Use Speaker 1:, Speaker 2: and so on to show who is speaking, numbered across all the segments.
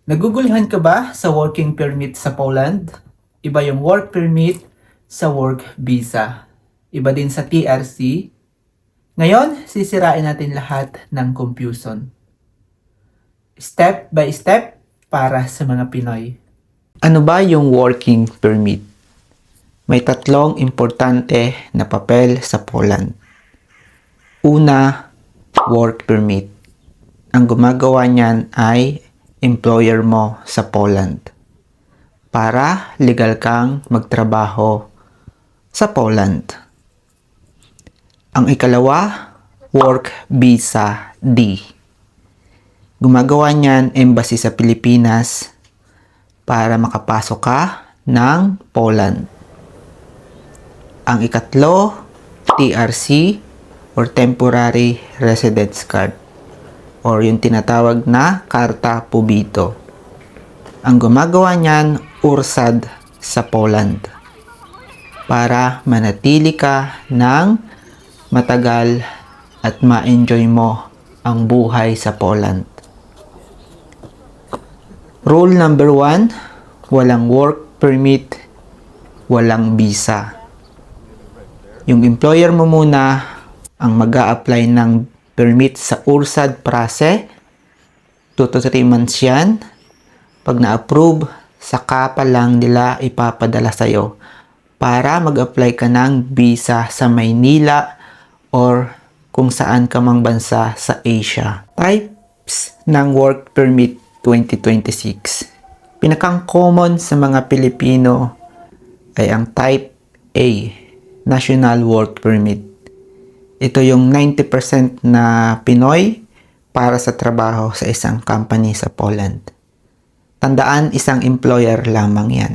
Speaker 1: Naguguluhan ka ba sa working permit sa Poland? Iba yung work permit sa work visa. Iba din sa TRC. Ngayon, sisirain natin lahat ng confusion. Step by step para sa mga Pinoy. Ano ba yung working permit? May tatlong importante na papel sa Poland. Una, work permit. Ang gumagawa niyan ay employer mo sa Poland para legal kang magtrabaho sa Poland. Ang ikalawa, work visa D. Gumagawa niyan embassy sa Pilipinas para makapasok ka ng Poland. Ang ikatlo, TRC or Temporary Residence Card or yung tinatawag na Karta Pobytu. Ang gumagawa niyan, URSAD sa Poland para manatili ka ng matagal at ma-enjoy mo ang buhay sa Poland. Rule number 1, walang work permit, walang visa. Yung employer mo muna ang mag-a-apply ng permit sa URSAD Prase. 2 to 3 months yan. Pag na-approve, saka pa lang nila ipapadala sa'yo para mag-apply ka ng visa sa Maynila or kung saan ka mang bansa sa Asia. Types ng work permit 2026. Pinakang common sa mga Pilipino ay ang Type A, National Work Permit. Ito yung 90% na Pinoy para sa trabaho sa isang company sa Poland. Tandaan, isang employer lamang yan.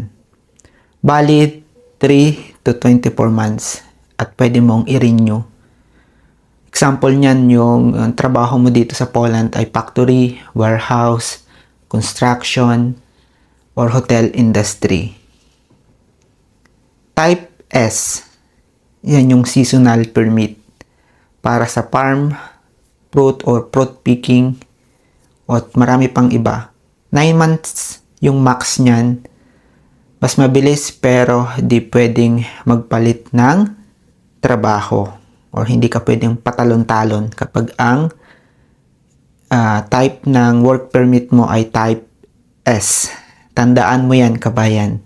Speaker 1: Valid 3 to 24 months at pwede mong i-renew. Example niyan, yung trabaho mo dito sa Poland ay factory, warehouse, construction, or hotel industry. Type S, yan yung seasonal permit para sa farm, fruit or fruit picking, at marami pang iba. 9 months yung max niyan. Mas mabilis pero di pwedeng magpalit ng trabaho or hindi ka pwedeng patalon-talon kapag ang type ng work permit mo ay type S. Tandaan mo yan, kabayan.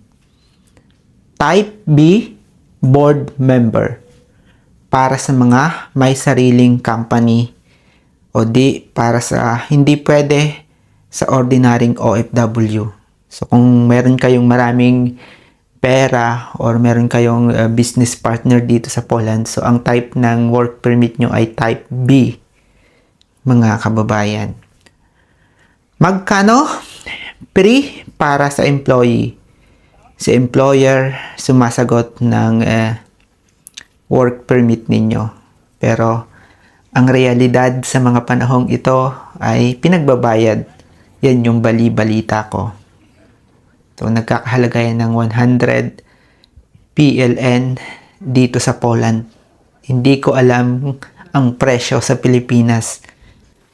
Speaker 1: Type B, board member. Para sa mga may sariling company o di para sa hindi pwede sa ordinaryong OFW. So kung meron kayong maraming pera or meron kayong business partner dito sa Poland, so ang type ng work permit nyo ay type B, mga kababayan. Magkano? Free para sa employee. Si employer sumasagot ng work permit ninyo. Pero ang realidad sa mga panahong ito ay pinagbabayad. Yan yung bali-balita ko. So nagkakahalaga yan ng 100 PLN dito sa Poland. Hindi ko alam ang presyo sa Pilipinas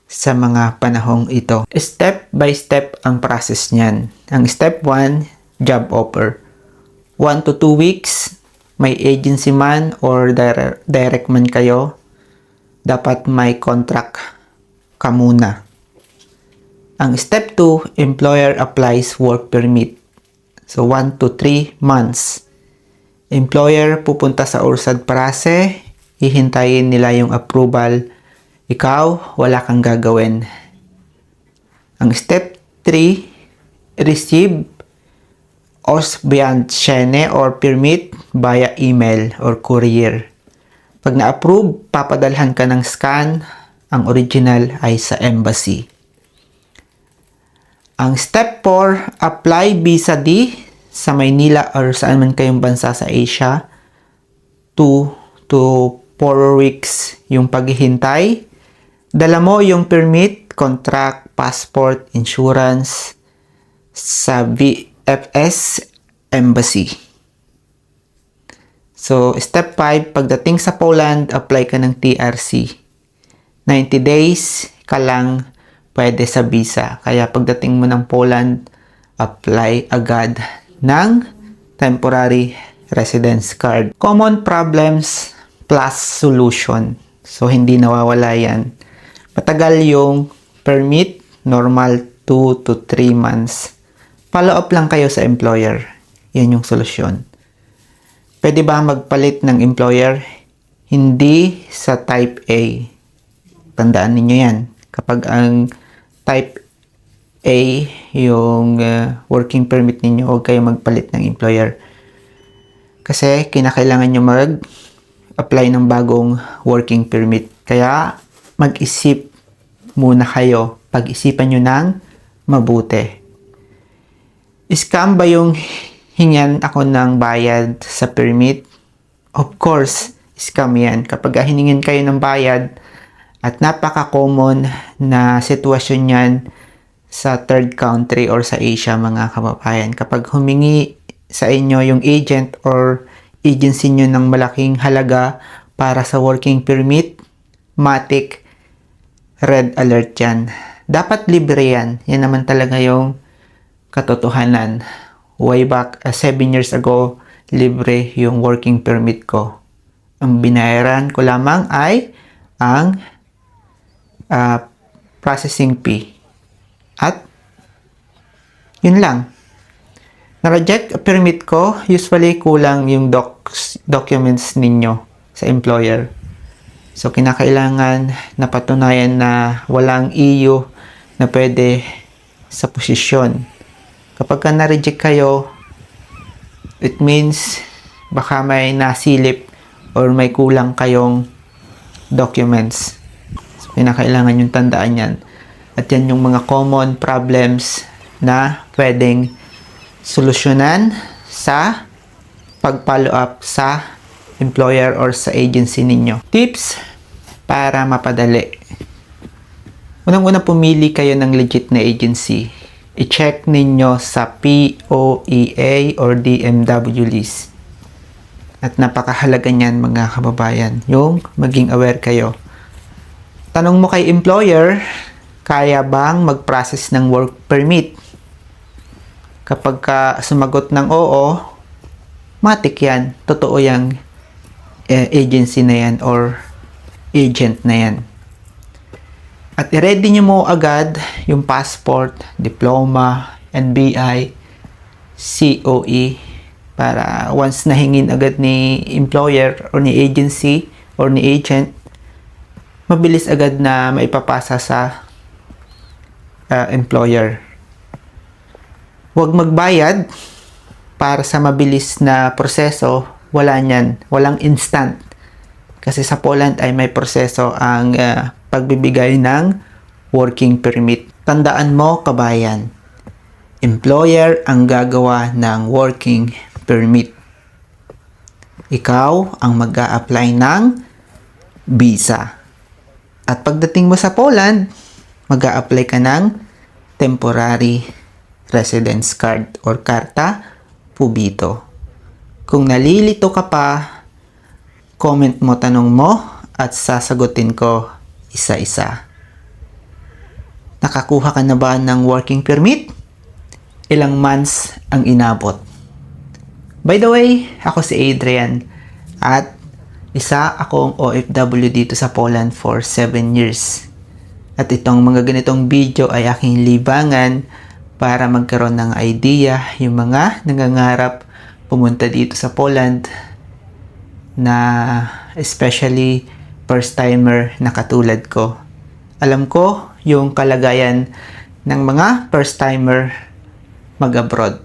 Speaker 1: sa mga panahong ito. Step by step ang process niyan. Ang step 1, job offer. 1 to 2 weeks, may agency man or direct man kayo, dapat may contract ka muna. Ang step 2, employer applies work permit. So 1 to 3 months. Employer pupunta sa URSAD Prase, hihintayin nila yung approval. Ikaw, wala kang gagawin. Ang step 3, receive Ausbiandschiene or permit via email or courier. Pag na-approve, papadalhan ka ng scan. Ang original ay sa embassy. Ang step 4, apply visa D sa Maynila or saan man kayong bansa sa Asia. 2 to 4 weeks yung paghihintay. Dala mo yung permit, contract, passport, insurance sa VFS Embassy. So, step 5, pagdating sa Poland, apply ka ng TRC. 90 days ka lang pwede sa visa. Kaya pagdating mo ng Poland, apply agad ng temporary residence card. Common problems plus solution. So, hindi nawawala yan. Matagal yung permit, normal 2 to 3 months. Follow up lang kayo sa employer. Yan yung solusyon. Pwede ba magpalit ng employer? Hindi sa type A. Tandaan ninyo yan. Kapag ang type A, yung working permit ninyo, huwag kayo magpalit ng employer. Kasi kinakailangan nyo mag-apply ng bagong working permit. Kaya mag-isip muna kayo. Pag-isipan nyo ng mabuti. Scam ba yung hingan ako ng bayad sa permit? Of course, scam yan. Kapag hiningin kayo ng bayad at napaka-common na sitwasyon yan sa third country or sa Asia, mga kababayan. Kapag humingi sa inyo yung agent or agency nyo ng malaking halaga para sa working permit, matik, red alert yan. Dapat libre yan. Yan naman talaga yung katotohanan. Way back 7 years ago, libre yung working permit ko. Ang binayaran ko lamang ay ang processing fee. At yun lang. Na-reject permit ko, usually kulang yung documents ninyo sa employer. So, kinakailangan na patunayan na walang EU na pwede sa posisyon. Kapag ka na-reject kayo, it means baka may nasilip or may kulang kayong documents. So, kinakailangan yung tandaan yan. At yan yung mga common problems na pwedeng solusyonan sa pag-follow up sa employer or sa agency ninyo. Tips para mapadali. Unang-una, pumili kayo ng legit na agency. I-check ninyo sa POEA or DMW list. At napakahalaga niyan, mga kababayan, yung maging aware kayo. Tanong mo kay employer, kaya bang mag-process ng work permit? Kapag sumagot ng oo, matik yan. Totoo yung agency na yan or agent na yan. At i-ready nyo mo agad yung passport, diploma, NBI, COE para once nahingin agad ni employer or ni agency or ni agent, mabilis agad na maipapasa sa employer. Huwag magbayad para sa mabilis na proseso. Wala niyan. Walang instant. Kasi sa Poland ay may proseso ang pagbibigay ng working permit. Tandaan mo, kabayan, employer ang gagawa ng working permit. Ikaw ang mag-a-apply ng visa. At pagdating mo sa Poland, mag-a-apply ka ng temporary residence card or karta pubito. Kung nalilito ka pa, comment mo, tanong mo at sasagutin ko isa-isa. Nakakuha ka na ba ng working permit? Ilang months ang inabot? By the way, ako si Adrian at isa akong OFW dito sa Poland for 7 years. At itong mga ganitong video ay aking libangan para magkaroon ng idea yung mga nangangarap pumunta dito sa Poland na especially first-timer na katulad ko. Alam ko yung kalagayan ng mga first-timer mag-abroad.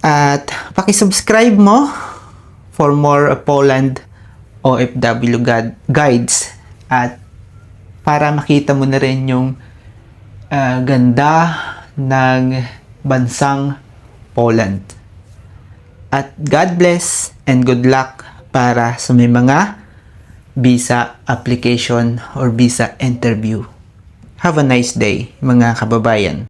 Speaker 1: At paki-subscribe mo for more Poland OFW guides at para makita mo na rin yung ganda ng bansang Poland. At God bless and good luck para sa may mga visa application or visa interview. Have a nice day, mga kababayan.